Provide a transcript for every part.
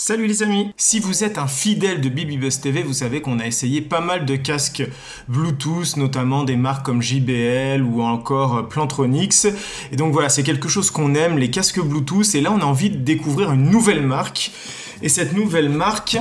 Salut les amis! Si vous êtes un fidèle de BibiBuzz TV, vous savez qu'on a essayé pas mal de casques Bluetooth, notamment des marques comme JBL ou encore Plantronics. Et donc voilà, c'est quelque chose qu'on aime, les casques Bluetooth. Et là, on a envie de découvrir une nouvelle marque. Et cette nouvelle marque,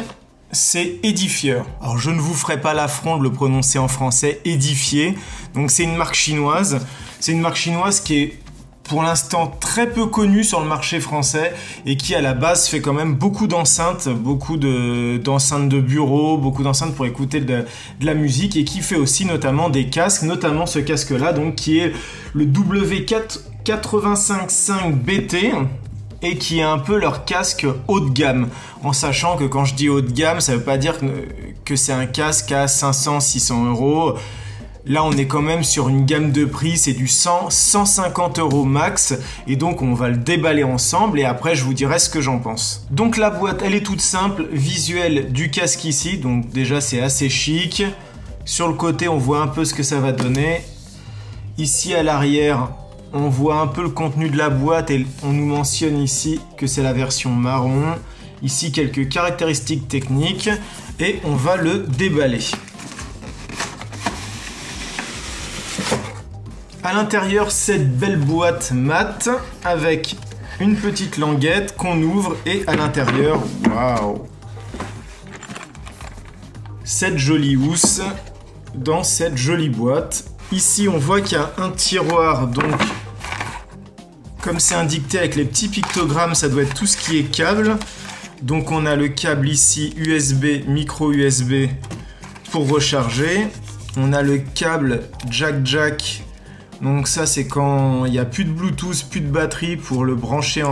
c'est Edifier. Alors je ne vous ferai pas l'affront de le prononcer en français, Edifier. Donc c'est une marque chinoise. C'est une marque chinoise qui est pour l'instant très peu connue sur le marché français et qui à la base fait quand même beaucoup d'enceintes, d'enceintes de bureau, beaucoup d'enceintes pour écouter de la musique et qui fait aussi notamment des casques, notamment ce casque là donc qui est le W485-5BT et qui est un peu leur casque haut de gamme, en sachant que quand je dis haut de gamme, ça veut pas dire que c'est un casque à 500-600 €. Là, on est quand même sur une gamme de prix, c'est du 100-150 € max. Et donc, on va le déballer ensemble et après, je vous dirai ce que j'en pense. Donc, la boîte, elle est toute simple. Visuel du casque ici. Donc, déjà, c'est assez chic. Sur le côté, on voit un peu ce que ça va donner. Ici, à l'arrière, on voit un peu le contenu de la boîte et on nous mentionne ici que c'est la version marron. Ici, quelques caractéristiques techniques et on va le déballer. À l'intérieur, cette belle boîte mat avec une petite languette qu'on ouvre et à l'intérieur, waouh, cette jolie housse dans cette jolie boîte. Ici, on voit qu'il y a un tiroir, donc comme c'est indiqué avec les petits pictogrammes, ça doit être tout ce qui est câble. Donc on a le câble ici USB, micro USB pour recharger. On a le câble jack. Donc ça c'est quand il n'y a plus de Bluetooth, plus de batterie pour le brancher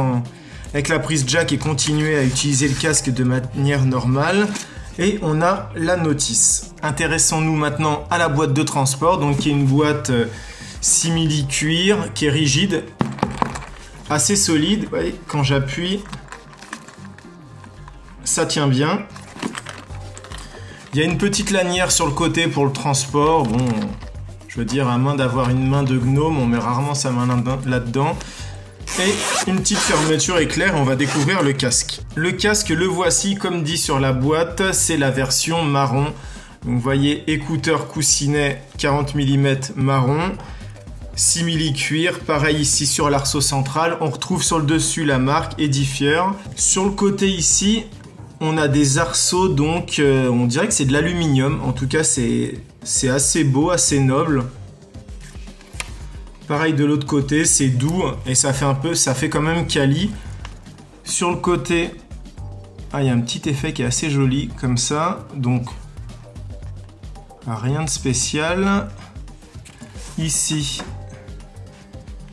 avec la prise jack et continuer à utiliser le casque de manière normale. Et on a la notice. Intéressons-nous maintenant à la boîte de transport, donc qui est une boîte simili-cuir, qui est rigide, assez solide. Vous voyez, quand j'appuie, ça tient bien. Il y a une petite lanière sur le côté pour le transport. Bon, je veux dire, à moins d'avoir une main de gnome, on met rarement sa main là-dedans. Et une petite fermeture éclair, on va découvrir le casque. Le casque, le voici, comme dit sur la boîte, c'est la version marron. Donc, vous voyez, écouteur coussinet 40 mm marron, simili cuir, pareil ici sur l'arceau central. On retrouve sur le dessus la marque Edifier. Sur le côté ici, on a des arceaux, donc on dirait que c'est de l'aluminium. En tout cas, c'est assez beau, assez noble. Pareil de l'autre côté, c'est doux et ça fait quand même quali. Sur le côté, il y a un petit effet qui est assez joli comme ça. Donc, rien de spécial. Ici,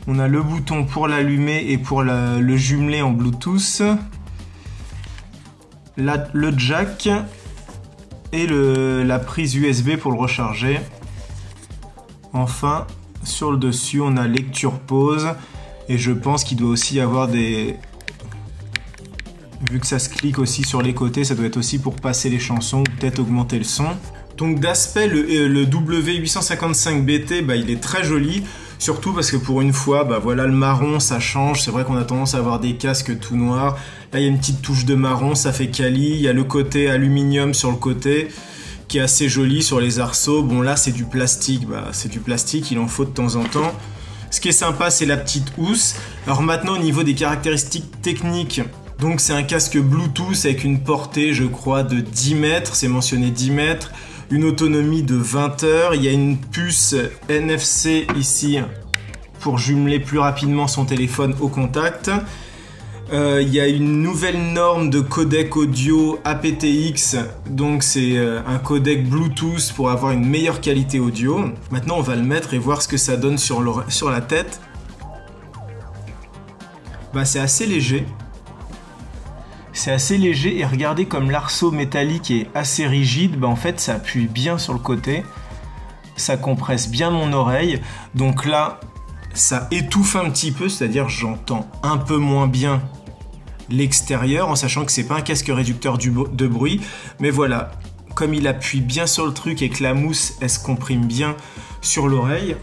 on a le bouton pour l'allumer et pour le jumeler en Bluetooth. Le jack et la prise USB pour le recharger. Enfin, sur le dessus, on a lecture pause et je pense qu'il doit aussi y avoir des... Vu que ça se clique aussi sur les côtés, ça doit être aussi pour passer les chansons ou peut-être augmenter le son. Donc d'aspect, le W855BT, il est très joli. Surtout parce que pour une fois, voilà, le marron, ça change. C'est vrai qu'on a tendance à avoir des casques tout noirs. Là, il y a une petite touche de marron, ça fait quali. Il y a le côté aluminium sur le côté, qui est assez joli sur les arceaux. Bon, là, c'est du plastique. C'est du plastique, il en faut de temps en temps. Ce qui est sympa, c'est la petite housse. Alors maintenant, au niveau des caractéristiques techniques, donc c'est un casque Bluetooth avec une portée, je crois, de 10 mètres. C'est mentionné 10 mètres. Une autonomie de 20 heures. Il y a une puce NFC ici pour jumeler plus rapidement son téléphone au contact. Il y a une nouvelle norme de codec audio aptX. Donc c'est un codec Bluetooth pour avoir une meilleure qualité audio. Maintenant on va le mettre et voir ce que ça donne sur la tête. C'est assez léger. C'est assez léger et regardez comme l'arceau métallique est assez rigide, en fait ça appuie bien sur le côté, ça compresse bien mon oreille, donc là ça étouffe un petit peu, c'est-à-dire j'entends un peu moins bien l'extérieur en sachant que c'est pas un casque réducteur de bruit, mais voilà, comme il appuie bien sur le truc et que la mousse elle se comprime bien sur l'oreille,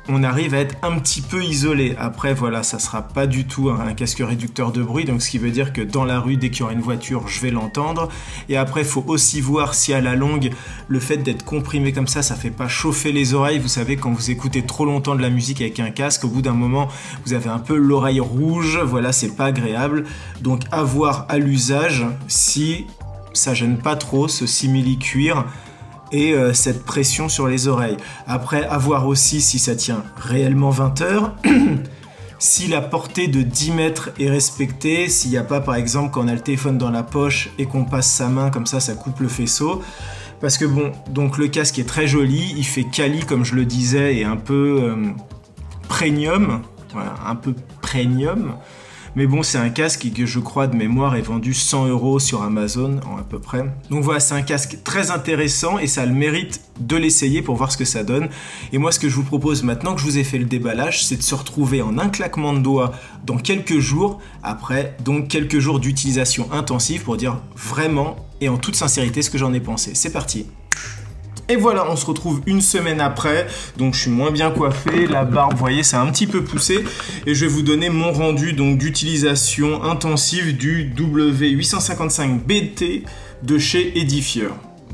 on arrive à être un petit peu isolé. Après, voilà, ça sera pas du tout un casque réducteur de bruit, donc ce qui veut dire que dans la rue, dès qu'il y aura une voiture, je vais l'entendre. Et après, il faut aussi voir si à la longue, le fait d'être comprimé comme ça fait pas chauffer les oreilles. Vous savez, quand vous écoutez trop longtemps de la musique avec un casque, au bout d'un moment, vous avez un peu l'oreille rouge. Voilà, c'est pas agréable. Donc, à voir à l'usage si ça gêne pas trop ce simili-cuir et cette pression sur les oreilles. Après, à voir aussi si ça tient réellement 20 heures, si la portée de 10 mètres est respectée, s'il n'y a pas, par exemple, quand on a le téléphone dans la poche et qu'on passe sa main comme ça coupe le faisceau. Parce que bon, donc le casque est très joli, il fait quali comme je le disais et un peu premium, voilà, un peu premium. Mais bon, c'est un casque qui, je crois, de mémoire, est vendu 100 € sur Amazon, à peu près. Donc voilà, c'est un casque très intéressant et ça a le mérite de l'essayer pour voir ce que ça donne. Et moi, ce que je vous propose maintenant que je vous ai fait le déballage, c'est de se retrouver en un claquement de doigts dans quelques jours, après donc quelques jours d'utilisation intensive pour dire vraiment et en toute sincérité ce que j'en ai pensé. C'est parti! Et voilà, on se retrouve une semaine après, donc je suis moins bien coiffé, la barbe, vous voyez, c'est un petit peu poussé, et je vais vous donner mon rendu donc d'utilisation intensive du W855BT de chez Edifier.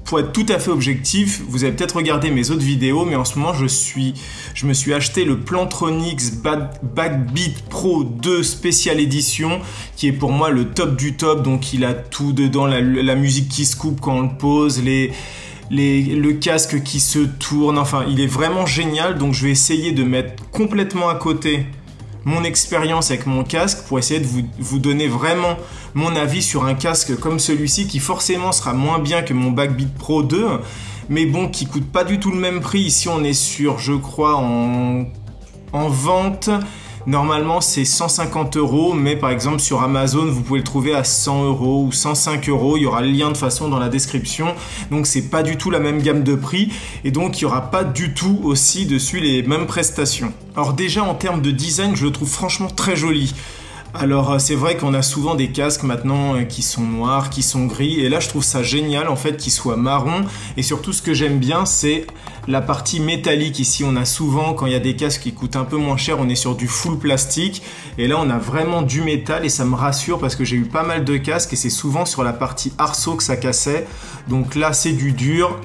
Pour être tout à fait objectif, vous avez peut-être regardé mes autres vidéos, mais en ce moment, je me suis acheté le Plantronics Backbeat Pro 2 Special Edition, qui est pour moi le top du top, donc il a tout dedans, la musique qui se coupe quand on le pose, le casque qui se tourne, enfin il est vraiment génial. Donc je vais essayer de mettre complètement à côté mon expérience avec mon casque pour essayer de vous donner vraiment mon avis sur un casque comme celui-ci qui forcément sera moins bien que mon Backbeat Pro 2, mais bon, qui coûte pas du tout le même prix. Ici on est sur, je crois, en vente, normalement c'est 150 €, mais par exemple sur Amazon vous pouvez le trouver à 100 € ou 105 €. Il y aura le lien de façon dans la description. Donc c'est pas du tout la même gamme de prix et donc il y aura pas du tout aussi dessus les mêmes prestations. Alors déjà en termes de design, je le trouve franchement très joli. Alors c'est vrai qu'on a souvent des casques maintenant qui sont noirs, qui sont gris, et là je trouve ça génial en fait qu'ils soient marron, et surtout ce que j'aime bien c'est la partie métallique. Ici on a souvent, quand il y a des casques qui coûtent un peu moins cher, on est sur du full plastique, et là on a vraiment du métal et ça me rassure parce que j'ai eu pas mal de casques et c'est souvent sur la partie arceau que ça cassait, donc là c'est du dur.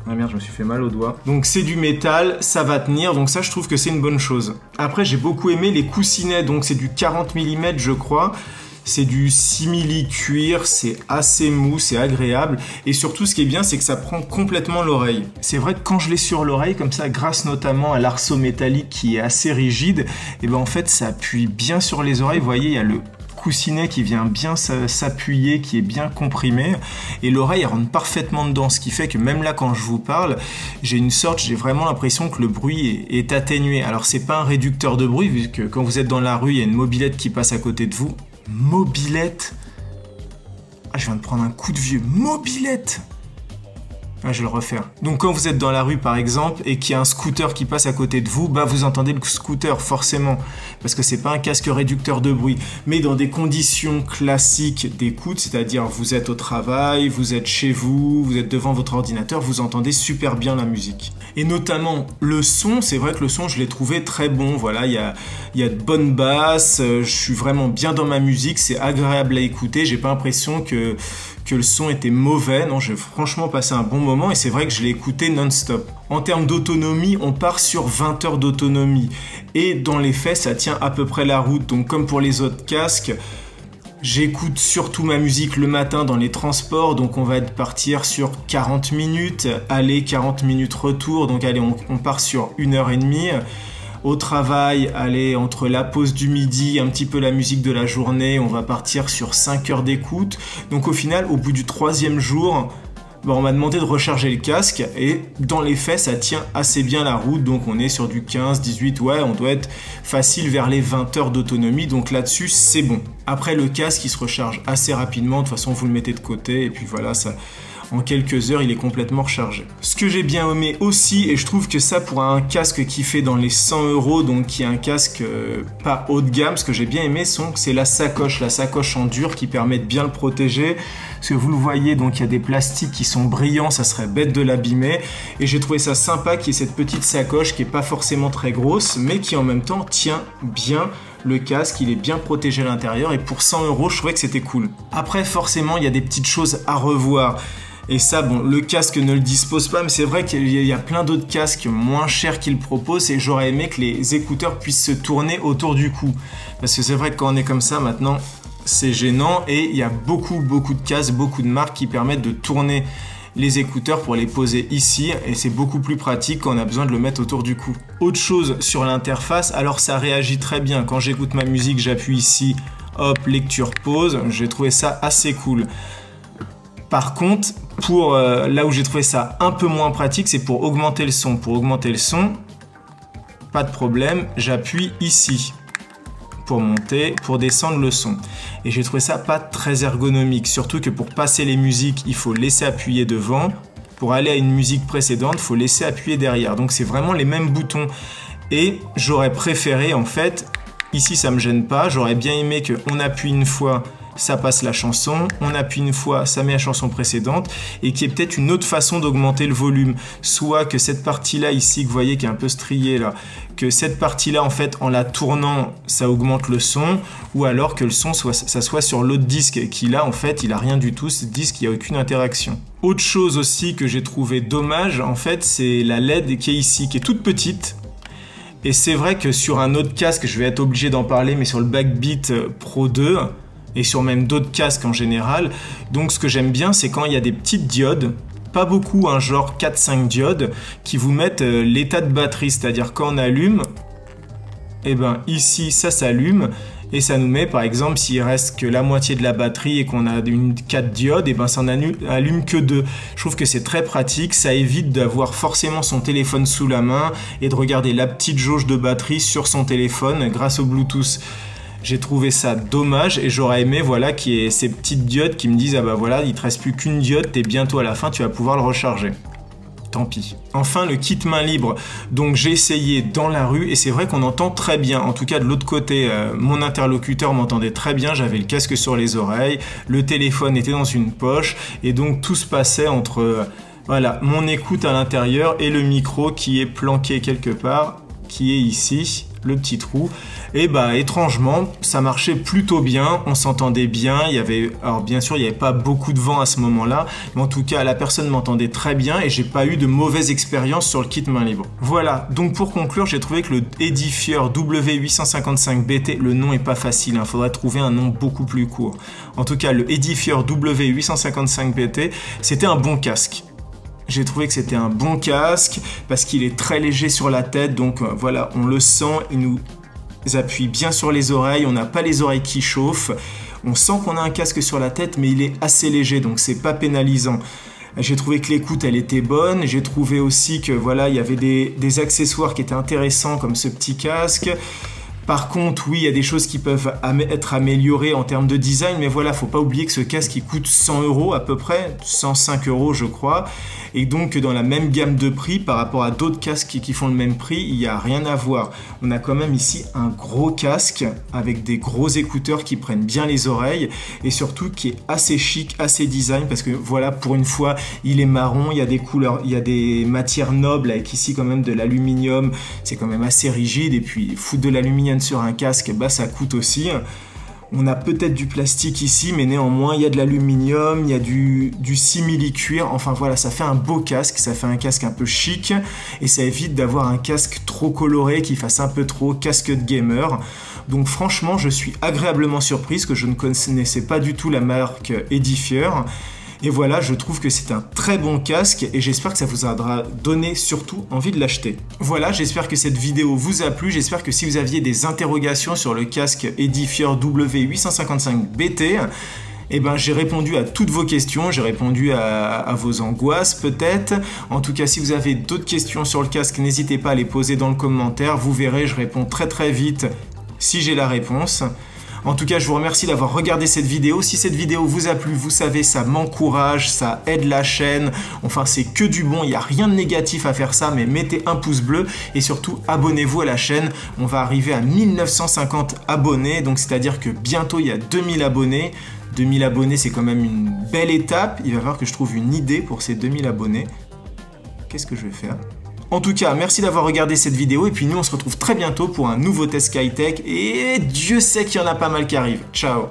Ah merde, je me suis fait mal au doigt. Donc c'est du métal, ça va tenir, donc ça je trouve que c'est une bonne chose. Après j'ai beaucoup aimé les coussinets, donc c'est du 40 mm je crois. C'est du simili-cuir, c'est assez mou, c'est agréable. Et surtout ce qui est bien, c'est que ça prend complètement l'oreille. C'est vrai que quand je l'ai sur l'oreille, comme ça, grâce notamment à l'arceau métallique qui est assez rigide, et ben en fait ça appuie bien sur les oreilles. Vous voyez, il y a le coussinet qui vient bien s'appuyer, qui est bien comprimé, et l'oreille rentre parfaitement dedans, ce qui fait que même là quand je vous parle, j'ai vraiment l'impression que le bruit est atténué. Alors c'est pas un réducteur de bruit, vu que quand vous êtes dans la rue, il y a une mobilette qui passe à côté de vous. Mobilette? Ah, je viens de prendre un coup de vieux. Mobilette! Ah, je vais le refaire. Donc quand vous êtes dans la rue par exemple et qu'il y a un scooter qui passe à côté de vous, bah vous entendez le scooter forcément, parce que c'est pas un casque réducteur de bruit. Mais dans des conditions classiques d'écoute, c'est-à-dire vous êtes au travail, vous êtes chez vous, vous êtes devant votre ordinateur, vous entendez super bien la musique. Et notamment le son, c'est vrai que le son je l'ai trouvé très bon, voilà, il y a de bonnes basses, je suis vraiment bien dans ma musique, c'est agréable à écouter, j'ai pas l'impression que le son était mauvais, non, j'ai franchement passé un bon moment et c'est vrai que je l'ai écouté non-stop. En termes d'autonomie, on part sur 20 heures d'autonomie et dans les faits, ça tient à peu près la route. Donc comme pour les autres casques, j'écoute surtout ma musique le matin dans les transports, donc on va partir sur 40 minutes, aller 40 minutes retour, donc allez, on part sur 1h30. Au travail, allez, entre la pause du midi, un petit peu la musique de la journée, on va partir sur 5 heures d'écoute. Donc au final, au bout du 3e jour, on m'a demandé de recharger le casque et dans les faits, ça tient assez bien la route. Donc on est sur du 15, 18, ouais, on doit être facile vers les 20 heures d'autonomie. Donc là-dessus, c'est bon. Après, le casque, il se recharge assez rapidement. De toute façon, vous le mettez de côté et puis voilà, ça... En quelques heures, il est complètement rechargé. Ce que j'ai bien aimé aussi, et je trouve que ça pour un casque qui fait dans les 100 €, donc qui est un casque pas haut de gamme, ce que j'ai bien aimé, c'est la sacoche en dur qui permet de bien le protéger. parce que vous le voyez, donc il y a des plastiques qui sont brillants, ça serait bête de l'abîmer. Et j'ai trouvé ça sympa qu'il y ait cette petite sacoche qui est pas forcément très grosse, mais qui en même temps tient bien le casque, il est bien protégé à l'intérieur, et pour 100 €, je trouvais que c'était cool. Après, forcément, il y a des petites choses à revoir. Et ça, bon, le casque ne le dispose pas, mais c'est vrai qu'il y a plein d'autres casques moins chers qu'il propose, et j'aurais aimé que les écouteurs puissent se tourner autour du cou. Parce que c'est vrai que quand on est comme ça, maintenant, c'est gênant, et il y a beaucoup de casques, beaucoup de marques qui permettent de tourner les écouteurs pour les poser ici, et c'est beaucoup plus pratique quand on a besoin de le mettre autour du cou. Autre chose sur l'interface, alors ça réagit très bien. Quand j'écoute ma musique, j'appuie ici, hop, lecture, pause, j'ai trouvé ça assez cool. Par contre, pour là où j'ai trouvé ça un peu moins pratique, c'est pour augmenter le son. Pour augmenter le son, pas de problème, j'appuie ici pour monter, pour descendre le son. Et j'ai trouvé ça pas très ergonomique, surtout que pour passer les musiques, il faut laisser appuyer devant. Pour aller à une musique précédente, il faut laisser appuyer derrière. Donc c'est vraiment les mêmes boutons. Et j'aurais préféré, en fait, ici ça me gêne pas, j'aurais bien aimé qu'on appuie une fois, ça passe la chanson, on appuie une fois, ça met la chanson précédente, et qu'il y ait peut-être une autre façon d'augmenter le volume. Soit que cette partie-là ici, que vous voyez qui est un peu striée là, que cette partie-là, en fait, en la tournant, ça augmente le son, ou alors que le son, ça soit sur l'autre disque, qui là, en fait, il a rien du tout, ce disque, il n'y a aucune interaction. Autre chose aussi que j'ai trouvé dommage, en fait, c'est la LED qui est ici, qui est toute petite. Et c'est vrai que sur un autre casque, je vais être obligé d'en parler, mais sur le Backbeat Pro 2, et sur même d'autres casques en général. Donc ce que j'aime bien, c'est quand il y a des petites diodes, pas beaucoup, hein, genre 4-5 diodes, qui vous mettent l'état de batterie, c'est-à-dire quand on allume, et ben ici ça s'allume, et ça nous met par exemple s'il reste que la moitié de la batterie et qu'on a une 4 diodes, et ben ça n'allume que 2. Je trouve que c'est très pratique, ça évite d'avoir forcément son téléphone sous la main et de regarder la petite jauge de batterie sur son téléphone grâce au Bluetooth. J'ai trouvé ça dommage, et j'aurais aimé, voilà, qu'il y ait ces petites diodes qui me disent ah bah voilà, il te reste plus qu'une diode, t'es bientôt à la fin, tu vas pouvoir le recharger. Tant pis. Enfin, le kit main libre. Donc j'ai essayé dans la rue, et c'est vrai qu'on entend très bien. En tout cas, de l'autre côté, mon interlocuteur m'entendait très bien. J'avais le casque sur les oreilles, le téléphone était dans une poche, et donc tout se passait entre voilà, mon écoute à l'intérieur et le micro qui est planqué quelque part, qui est ici, le petit trou. Et bah étrangement, ça marchait plutôt bien, on s'entendait bien, il y avait, alors bien sûr il n'y avait pas beaucoup de vent à ce moment-là, mais en tout cas la personne m'entendait très bien, et j'ai pas eu de mauvaise expérience sur le kit main libre. Voilà, donc pour conclure, j'ai trouvé que le Edifier W855BT, le nom est pas facile, il faudrait trouver un nom beaucoup plus court. En tout cas, le Edifier W855BT, c'était un bon casque. J'ai trouvé que c'était un bon casque parce qu'il est très léger sur la tête, donc voilà, on le sent, il nous appuie bien sur les oreilles, on n'a pas les oreilles qui chauffent, on sent qu'on a un casque sur la tête, mais il est assez léger, donc c'est pas pénalisant. J'ai trouvé que l'écoute elle était bonne, j'ai trouvé aussi que voilà, il y avait des accessoires qui étaient intéressants comme ce petit casque. Par contre, oui, il y a des choses qui peuvent être améliorées en termes de design, mais voilà, faut pas oublier que ce casque il coûte 100 € à peu près, 105 € je crois, et donc dans la même gamme de prix par rapport à d'autres casques qui font le même prix, il n'y a rien à voir. On a quand même ici un gros casque avec des gros écouteurs qui prennent bien les oreilles, et surtout qui est assez chic, assez design, parce que voilà, pour une fois, il est marron, il y a des couleurs, il y a des matières nobles avec ici quand même de l'aluminium, c'est quand même assez rigide, et puis foutre de l'aluminium sur un casque, bah ça coûte aussi. On a peut-être du plastique ici, mais néanmoins il y a de l'aluminium, il y a du simili-cuir, enfin voilà, ça fait un beau casque, ça fait un casque un peu chic, et ça évite d'avoir un casque trop coloré qui fasse un peu trop casque de gamer. Donc franchement, je suis agréablement surprise, que je ne connaissais pas du tout la marque Edifier. Et voilà, je trouve que c'est un très bon casque, et j'espère que ça vous aura donné surtout envie de l'acheter. Voilà, j'espère que cette vidéo vous a plu, j'espère que si vous aviez des interrogations sur le casque Edifier W855BT, eh ben, j'ai répondu à toutes vos questions, j'ai répondu à vos angoisses peut-être. En tout cas, si vous avez d'autres questions sur le casque, n'hésitez pas à les poser dans le commentaire, vous verrez, je réponds très très vite si j'ai la réponse. En tout cas, je vous remercie d'avoir regardé cette vidéo. Si cette vidéo vous a plu, vous savez, ça m'encourage, ça aide la chaîne. Enfin, c'est que du bon, il n'y a rien de négatif à faire ça, mais mettez un pouce bleu et surtout, abonnez-vous à la chaîne. On va arriver à 1950 abonnés, donc c'est-à-dire que bientôt, il y a 2000 abonnés. 2000 abonnés, c'est quand même une belle étape. Il va falloir que je trouve une idée pour ces 2000 abonnés. Qu'est-ce que je vais faire? En tout cas, merci d'avoir regardé cette vidéo. Et puis nous, on se retrouve très bientôt pour un nouveau test Skytech. Et Dieu sait qu'il y en a pas mal qui arrivent. Ciao!